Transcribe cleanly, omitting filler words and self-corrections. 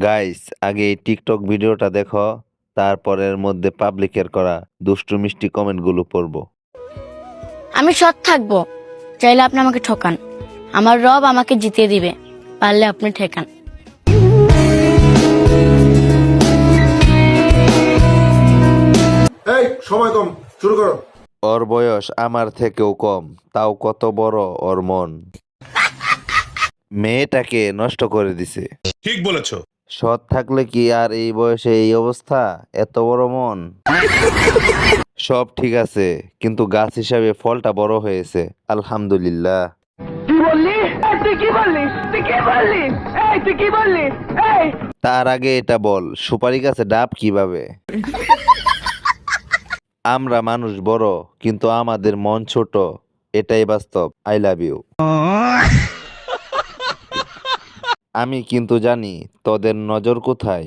Guys, আগে এই TikTok ভিডিওটা দেখো, তারপরের মধ্যে পাবলিকের করা দুষ্টু মিষ্টি কমেন্টগুলো পড়বো। আমি সৎ থাকবো, চাইলে আপনি আমাকে ঠকান, আমার রব আমাকে জিতিয়ে দিবে, পারলে আপনি ঠেকান। এই সময় কম, শুরু করো। ওর বয়স আমার থেকেও কম, তাও কত বড় ওর মন। মেয়েটাকে নষ্ট করে দিছে। ঠিক বলেছো। সৎ থাকলে কি আর এই বয়সে এই অবস্থা? এত বড় মন। সব ঠিক আছে, কিন্তু গাছ হিসাবে ফলটা বড় হয়েছে, আলহামদুলিল্লাহ। তার আগে এটা বল, সুপারি গাছে ডাব কিভাবে? আমরা মানুষ বড়, কিন্তু আমাদের মন ছোট, এটাই বাস্তব। I love you. আমি কিন্তু জানি তোদের নজর কোথায়।